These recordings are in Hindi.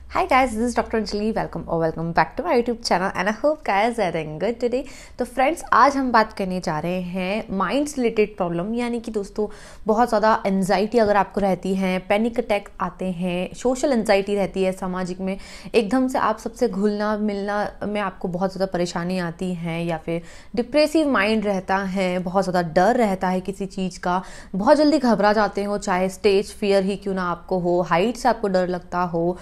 Hi guys, this is Dr. Anjali. Welcome back to my YouTube channel and I hope guys are doing good today. तो फ्रेंड्स आज हम बात करने जा रहे हैं माइंड से रिलेटेड प्रॉब्लम, यानी कि दोस्तों बहुत ज़्यादा एंजाइटी अगर आपको रहती है, पैनिक अटैक आते हैं, सोशल एंजाइटी रहती है, सामाजिक में एकदम से आप सबसे घुलना मिलना में आपको बहुत ज़्यादा परेशानी आती है, या फिर डिप्रेसिव माइंड रहता है, बहुत ज़्यादा डर रहता है किसी चीज़ का, बहुत जल्दी घबरा जाते हो, चाहे स्टेज फियर ही क्यों ना आपको हो, हाइट से आपको डर लगता हो,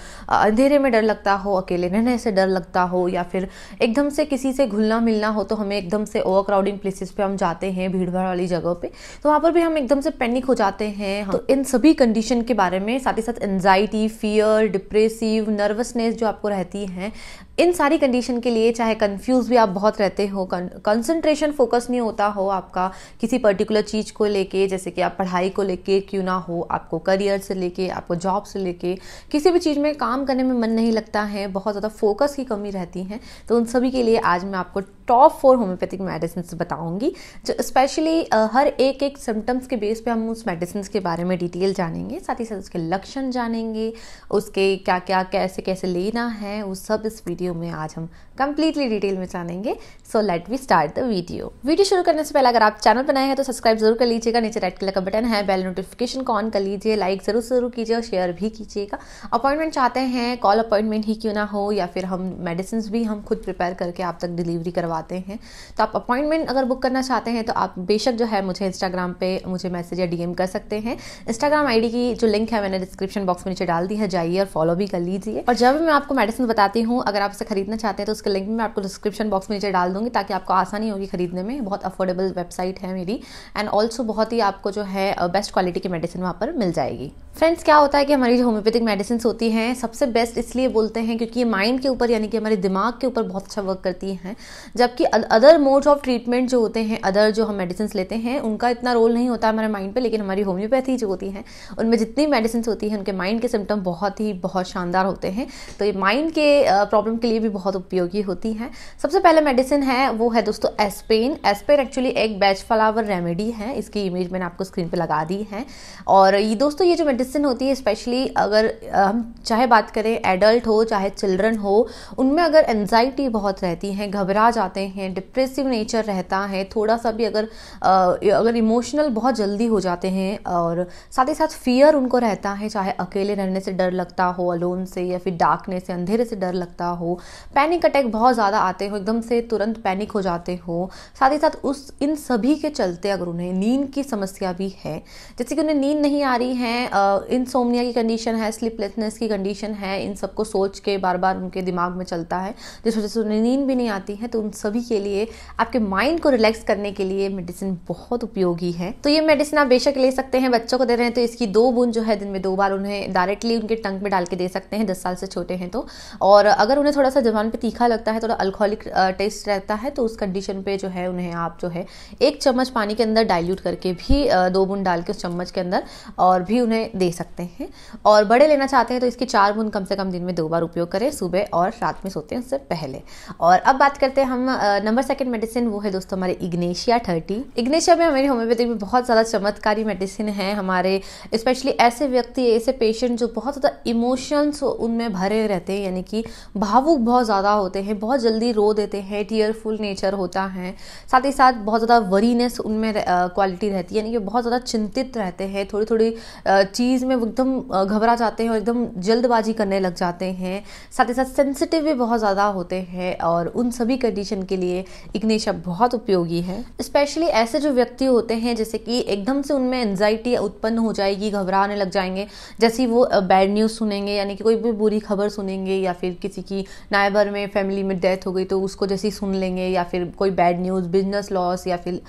अंधेरे में डर लगता हो, अकेले रहने से डर लगता हो, या फिर एकदम से किसी से घुलना मिलना हो तो हमें एकदम से ओवर क्राउडिंग प्लेसेस पे हम जाते हैं, भीड़ भाड़ वाली जगह पे, तो वहाँ पर भी हम एकदम से पैनिक हो जाते हैं। तो इन सभी कंडीशन के बारे में, साथ ही साथ एंजाइटी, फियर, डिप्रेसिव, नर्वसनेस जो आपको रहती है, इन सारी कंडीशन के लिए, चाहे कंफ्यूज भी आप बहुत रहते हो, कंसंट्रेशन फोकस नहीं होता हो आपका किसी पर्टिकुलर चीज़ को लेके, जैसे कि आप पढ़ाई को लेके क्यों ना हो, आपको करियर से लेके, आपको जॉब से लेके, किसी भी चीज़ में काम करने में मन नहीं लगता है, बहुत ज़्यादा फोकस की कमी रहती है, तो उन सभी के लिए आज मैं आपको टॉप 4 होम्योपैथिक मेडिसिन बताऊंगी, जो स्पेशली हर एक सिम्टम्स के बेस पे हम उस मेडिसिन के बारे में डिटेल जानेंगे, साथ ही साथ उसके लक्षण जानेंगे, उसके क्या क्या कैसे कैसे लेना है, वो सब इस वीडियो में आज हम कंप्लीटली डिटेल में जानेंगे। So let we start the video शुरू करने से पहले अगर आप चैनल पर नए हैं तो सब्सक्राइब जरूर कर लीजिएगा, नीचे रेड कलर का बटन है, बेल नोटिफिकेशन को ऑन कर लीजिए, लाइक जरूर कीजिए और शेयर भी कीजिएगा। अपॉइंटमेंट चाहते हैं, कॉल अपॉइंटमेंट ही क्यों ना हो, या फिर हम मेडिसिन भी हम खुद प्रिपेयर करके आप तक डिलीवरी करवाते हैं, तो आप अपॉइंटमेंट अगर बुक करना चाहते हैं तो आप बेशक जो है मुझे इंस्टाग्राम पे मुझे मैसेज या डीएम कर सकते हैं। इंस्टाग्राम आईडी की जो लिंक है मैंने डिस्क्रिप्शन बॉक्स में नीचे डाल दी है, जाइए और फॉलो भी कर लीजिए। और जब मैं आपको मेडिसिन बताती हूँ, अगर आप उसे खरीदना चाहते हैं तो उसके लिंक मैं आपको डिस्क्रिप्शन बॉक्स में नीचे डाल दूंगी, ताकि आपको आसानी होगी खरीदने में। बहुत अफोर्डेबल वेबसाइट है मेरी, एंड ऑल्सो बहुत ही आपको जो है बेस्ट क्वालिटी की मेडिसिन वहाँ पर मिल जाएगी। फ्रेंड्स, क्या होता है कि हमारी जो होम्योपैथिक मेडिसिन होती हैं सबसे बेस्ट इसलिए बोलते हैं क्योंकि ये माइंड के ऊपर, यानी कि हमारे दिमाग के ऊपर बहुत अच्छा वर्क करती हैं, जबकि अदर मोड्स ऑफ ट्रीटमेंट जो होते हैं, अदर जो हम मेडिसिन लेते हैं, उनका इतना रोल नहीं होता हमारे माइंड पे, लेकिन हमारी होम्योपैथी जो होती है उनमें जितनी मेडिसिन होती हैं उनके माइंड के सिम्टम बहुत शानदार होते हैं, तो ये माइंड के प्रॉब्लम के लिए भी बहुत उपयोगी होती हैं। सबसे पहले मेडिसिन है वो है दोस्तों एस्पेन। एस्पेन एक्चुअली एक बैच फ्लावर रेमेडी है, इसकी इमेज मैंने आपको स्क्रीन पे लगा दी है। और ये दोस्तों ये जो मेडिसिन होती है, स्पेशली अगर हम चाहे बात करें एडल्ट हो चाहे चिल्ड्रन हो, उनमें अगर एंजाइटी बहुत रहती है, घबरा जाते हैं, डिप्रेसिव नेचर रहता है, थोड़ा सा भी अगर इमोशनल बहुत जल्दी हो जाते हैं, और साथ ही साथ फियर उनको रहता है, चाहे अकेले रहने से डर लगता हो, अलोन से, या फिर डार्कनेस से, अंधेरे से डर लगता हो, पैनिक अटैक बहुत ज़्यादा आते हो, एकदम से तुरंत पैनिक हो जाते हो, साथ ही साथ इन सभी के चलते अगर उन्हें नींद की समस्या भी है, जैसे कि उन्हें नींद नहीं आ रही है, इनसोम्निया की कंडीशन है, स्लीपलेसनेस की कंडीशन है, इन सबको सोच के बार बार उनके दिमाग में चलता है, जिस वजह से उन्हें नींद भी नहीं आती है, तो उन सभी के लिए आपके माइंड को रिलैक्स करने के लिए मेडिसिन बहुत उपयोगी है। तो ये मेडिसिन आप बेशक ले सकते हैं। बच्चों को दे रहे हैं तो इसकी 2 बूंद जो है दिन में 2 बार उन्हें डायरेक्टली उनके टंग में डाल के दे सकते हैं, 10 साल से छोटे हैं तो। और अगर उन्हें थोड़ा सा जबान पे तीखा लगता है, थोड़ा अल्कोहलिक टेस्ट रहता है, तो उस कंडीशन पे जो है उन्हें आप जो है 1 चम्मच पानी के अंदर डाइल्यूट करके भी 2 बूंद डाल के उस चम्मच के अंदर और भी उन्हें दे सकते हैं। और बड़े लेना चाहते हैं तो इसकी 4 बूंद कम से कम दिन में 2 बार उपयोग करें, सुबह और रात में सोते हैं उससे पहले। और अब बात करते हैं हम नंबर 2 मेडिसिन, वो है दोस्तों हमारे इग्नेशिया 30। इग्नेशिया में हमारी होम्योपैथिक में बहुत ज़्यादा चमत्कारी मेडिसिन है हमारे, स्पेशली ऐसे व्यक्ति, ऐसे पेशेंट जो बहुत ज़्यादा इमोशंस उनमें भरे रहते हैं, यानी कि भावुक बहुत ज़्यादा होते हैं, बहुत जल्दी रो देते हैं, टीयरफुल नेचर होता है, साथ ही साथ बहुत ज़्यादा वरीनेस उनमें क्वालिटी रहती है, यानी कि बहुत ज़्यादा चिंतित रहते हैं, थोड़ी चीज़ में एकदम घबरा जाते हैं और एकदम जल्दबाजी करने लग जाते हैं, साथ ही साथ सेंसिटिव भी बहुत ज़्यादा होते हैं, और उन सभी कंडीशन के लिए इग्नेशिया बहुत उपयोगी है। स्पेशली ऐसे जो व्यक्ति होते हैं जैसे कि एकदम से उनमें एंजाइटी उत्पन्न हो जाएगी, घबराने लग जाएंगे, जैसे वो बैड न्यूज़ सुनेंगे, यानी कि कोई भी बुरी खबर सुनेंगे, या फिर किसी की नाइबर में फैमिली में डेथ हो गई तो उसको जैसे ही सुन लेंगे, या फिर कोई बैड न्यूज़, बिजनेस लॉस, या फिर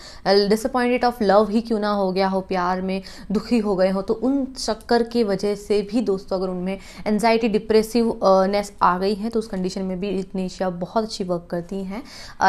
डिसअपॉइंटेड ऑफ लव ही क्यों ना हो गया हो, प्यार में दुखी हो गए हो, तो उन चक्कर की वजह से भी दोस्तों अगर उनमें एंजाइटी, डिप्रेसिवनेस आ गई है तो उस कंडीशन में भी इग्नेशिया बहुत अच्छी वर्क करती हैं।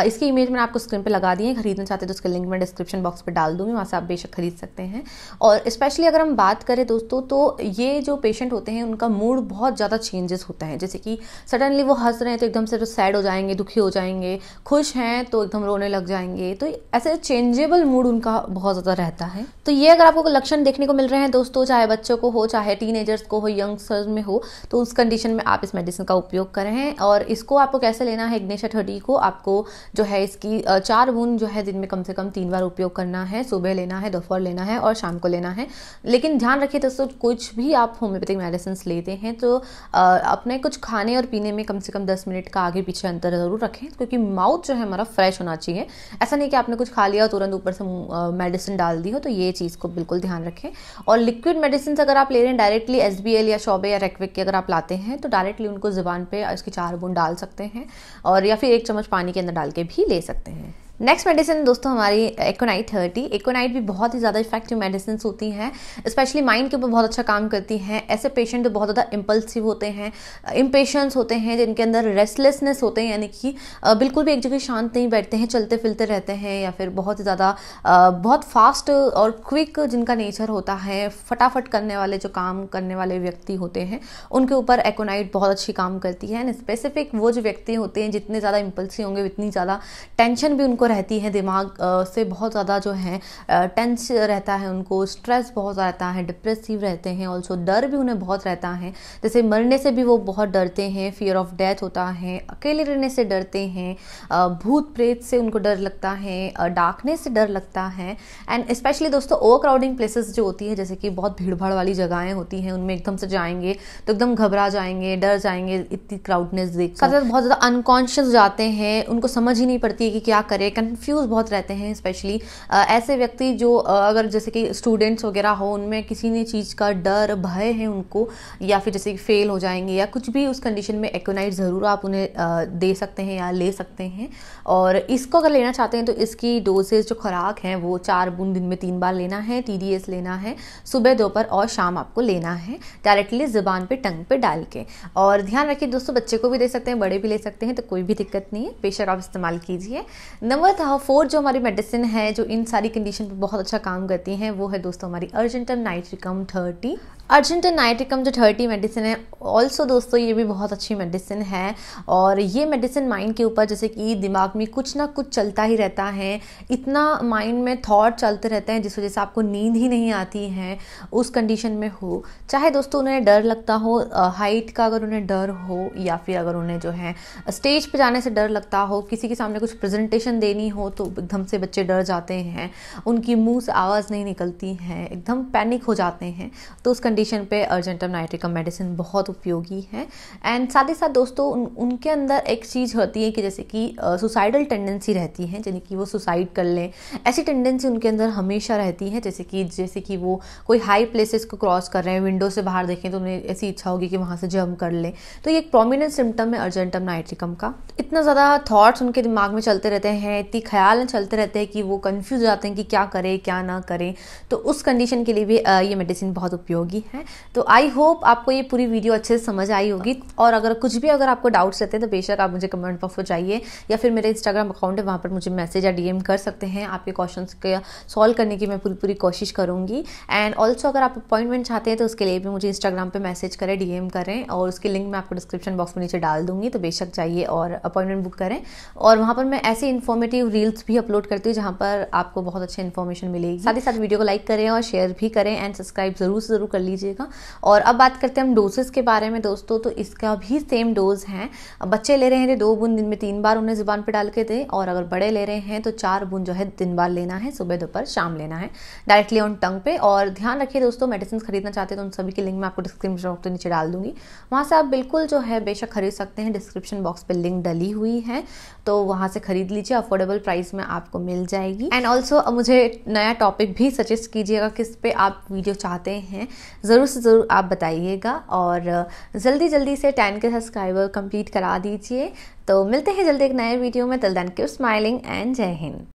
इसकी इमेज मैंने आपको स्क्रीन पे लगा दी है, खरीदना चाहते हैं तो उसका लिंक मैं डिस्क्रिप्शन बॉक्स पे डाल दूंगी, वहाँ से आप बेशक खरीद सकते हैं। और स्पेशली अगर हम बात करें दोस्तों, तो ये जो पेशेंट होते हैं उनका मूड बहुत ज़्यादा चेंजेस होता है। जैसे कि सडनली वो हंस रहे हैं तो एकदम से सैड हो जाएंगे, दुखी हो जाएंगे, खुश हैं तो एकदम रोने लग जाएंगे। तो ऐसे चेंजेबल मूड उनका बहुत ज़्यादा रहता है। तो ये अगर आपको लक्षण देखने को मिल रहे हैं दोस्तों, चाहे बच्चों को हो, चाहे टीनेजर्स को हो, यंगस्टर्स में हो, तो उस कंडीशन में आप इस मेडिसिन का उपयोग करें। और इसको आपको कैसे लेना है, इग्नेशिया 30 को आपको जो है इसकी 4 बूंद जो है दिन में कम से कम 3 बार उपयोग करना है। सुबह लेना है, दोपहर लेना है और शाम को लेना है। लेकिन ध्यान रखिए दोस्तों, कुछ भी आप होम्योपैथिक मेडिसिन लेते हैं तो अपने कुछ खाने और पीने में कम से कम 10 मिनट का आगे पीछे अंतर जरूर रखें, क्योंकि माउथ जो है हमारा फ्रेश होना चाहिए। ऐसा नहीं कि आपने कुछ खा लिया और तुरंत ऊपर से मेडिसिन डाल दी हो, तो ये चीज़ को बिल्कुल ध्यान रखें। और लिक्विड मेडिसिन अगर आप ले रहे हैं डायरेक्टली SBL या शॉबे या रेक्विक की अगर आप लाते हैं तो डायरेक्टली उनको जुबान पे इसकी 4 बूंद डाल सकते हैं, और या फिर 1 चम्मच पानी के अंदर डाल के भी ले सकते हैं। नेक्स्ट मेडिसिन दोस्तों हमारी एकोनाइट 30। एकोनाइट भी बहुत ही ज़्यादा इफेक्टिव मेडिसिन होती हैं, स्पेशली माइंड के ऊपर बहुत अच्छा काम करती हैं। ऐसे पेशेंट जो बहुत ज़्यादा इम्पल्सिव होते हैं, इम्पेशेंस होते हैं, जिनके अंदर रेस्टलेसनेस होते हैं, यानी कि बिल्कुल भी एक जगह शांत नहीं बैठते हैं, चलते फिरते रहते हैं, या फिर बहुत ही ज़्यादा बहुत फास्ट और क्विक जिनका नेचर होता है, फटाफट करने वाले जो काम करने वाले व्यक्ति होते हैं, उनके ऊपर एकोनाइट बहुत अच्छी काम करती है। एंड स्पेसिफिक वो जो व्यक्ति होते हैं जितने ज़्यादा इम्पल्सिव होंगे उतनी ज़्यादा टेंशन भी उनको रहती है, दिमाग से बहुत ज़्यादा जो है टेंस रहता है, उनको स्ट्रेस बहुत रहता है, डिप्रेसिव रहते हैं, ऑल्सो डर भी उन्हें बहुत रहता है। जैसे मरने से भी वो बहुत डरते हैं, फियर ऑफ डेथ होता है, अकेले रहने से डरते हैं, भूत प्रेत से उनको डर लगता है, डार्कनेस से डर लगता है। एंड स्पेशली दोस्तों ओवर क्राउडिंग प्लेसेस जो होती है, जैसे कि बहुत भीड़ भाड़ वाली जगहें होती हैं, उनमें एकदम से जाएंगे तो एकदम घबरा जाएंगे, डर जाएंगे इतनी क्राउडनेस देख कर, बहुत ज़्यादा अनकॉन्शियस जाते हैं, उनको समझ ही नहीं पड़ती है कि क्या करें, कंफ्यूज बहुत रहते हैं। स्पेशली ऐसे व्यक्ति जो अगर जैसे कि स्टूडेंट्स वगैरह हो, उनमें किसी ने चीज़ का डर भय है उनको, या फिर जैसे कि फेल हो जाएंगे या कुछ भी, उस कंडीशन में एकोनाइट ज़रूर आप उन्हें दे सकते हैं या ले सकते हैं। और इसको अगर लेना चाहते हैं तो इसकी डोजेज जो खुराक है वो 4 बूंद दिन में 3 बार लेना है, TDS लेना है, सुबह दोपहर और शाम आपको लेना है, डायरेक्टली ज़ुबान पे टंग पे डाल के। और ध्यान रखिए दोस्तों, बच्चे को भी दे सकते हैं, बड़े भी ले सकते हैं, तो कोई भी दिक्कत नहीं है, बेशक आप इस्तेमाल कीजिए। नंबर 4 जो हमारी मेडिसिन है जो इन सारी कंडीशन पे बहुत अच्छा काम करती हैं, वो है दोस्तों हमारी अर्जेंटम नाइट्रिकम 30। अर्जेंटम नाइट्रिकम जो 30 मेडिसिन है, ऑल्सो दोस्तों ये भी बहुत अच्छी मेडिसिन है। और ये मेडिसिन माइंड के ऊपर, जैसे कि दिमाग में कुछ ना कुछ चलता ही रहता है, इतना माइंड में थॉट चलते रहते हैं जिस वजह से आपको नींद ही नहीं आती है, उस कंडीशन में हो, चाहे दोस्तों उन्हें डर लगता हो, हाइट का अगर उन्हें डर हो, या फिर अगर उन्हें जो है स्टेज पे जाने से डर लगता हो, किसी के सामने कुछ प्रेजेंटेशन देनी हो तो एकदम से बच्चे डर जाते हैं, उनकी मुंह से आवाज़ नहीं निकलती है, एकदम पैनिक हो जाते हैं, तो उस कंडीशन पे अर्जेंटम नाइट्रिकम मेडिसिन बहुत उपयोगी है। एंड साथ ही साथ दोस्तों उनके अंदर एक चीज़ होती है कि जैसे कि सुसाइडल टेंडेंसी रहती है, यानी कि वो सुसाइड कर लें, ऐसी टेंडेंसी उनके अंदर हमेशा रहती है। जैसे कि वो कोई हाई प्लेसेस को क्रॉस कर रहे हैं, विंडो से बाहर देखें तो उन्हें ऐसी इच्छा होगी कि वहाँ से जंप कर लें, तो ये एक प्रोमिनेंट सिम्टम है अर्जेंटम नाइट्रिकम का। इतना ज़्यादा थॉट्स उनके दिमाग में चलते रहते हैं, इतनी ख्याल चलते रहते हैं कि वो कंफ्यूज जाते हैं कि क्या करें क्या ना करें, तो उस कंडीशन के लिए भी ये मेडिसिन बहुत उपयोगी है। तो आई होप आपको ये पूरी वीडियो अच्छे से समझ आई होगी। और अगर कुछ भी अगर आपको डाउट्स रहते हैं तो बेशक आप मुझे कमेंट बॉक्स में चाहिए, या फिर मेरे इंस्टाग्राम अकाउंट है, वहाँ पर मुझे मैसेज या DM कर सकते हैं। आपके क्वेश्चंस के सॉल्व करने की मैं पूरी कोशिश करूँगी। एंड ऑल्सो अगर आप अपॉइंटमेंट चाहते हैं तो उसके लिए भी मुझे इंस्टाग्राम पर मैसेज करें, DM करें, और उसकी लिंक मैं आपको डिस्क्रिप्शन बॉक्स में नीचे डाल दूँगी, तो बेशक चाहिए और अपॉइंटमेंट बुक करें। और वहाँ पर मैं ऐसे इन्फॉर्मेटिव रील्स भी अपलोड करती हूँ जहाँ पर आपको बहुत अच्छी इन्फॉर्मेशन मिलेगी। साथ ही साथ वीडियो को लाइक करें और शेयर भी करें, एंड सब्सक्राइब ज़रूर से ज़रूर कर लीजिएगा। और अब बात करते हैं हम डोसेस के बारे में दोस्तों, तो इसका भी सेम डोज है। बच्चे ले रहे हैं तो 2 बूंद दिन में 3 बार उन्हें जुबान पे डाल के दें, और अगर बड़े ले रहे हैं तो 4 बूंद जो है 3 बार लेना है, सुबह दोपहर शाम लेना है, डायरेक्टली ऑन टंग पे। और ध्यान रखिए दोस्तों, मेडिसिन खरीदना चाहते हैं तो उन सभी की लिंक मैं आपको डिस्क्रिप्शन बॉक्स के नीचे डाल दूंगी, वहाँ से आप बिल्कुल जो है बेशक खरीद सकते हैं। डिस्क्रिप्शन बॉक्स पे लिंक डली हुई है, तो वहाँ से खरीद लीजिए, अफोर्डेबल प्राइस में आपको मिल जाएगी। एंड ऑल्सो मुझे नया टॉपिक भी सजेस्ट कीजिएगा, किस पे आप वीडियो चाहते हैं, ज़रूर से ज़रूर आप बताइएगा। और जल्दी से 10 के सब्सक्राइबर कंप्लीट करा दीजिए। तो मिलते हैं जल्दी एक नए वीडियो में, till then keep smiling and जय हिंद।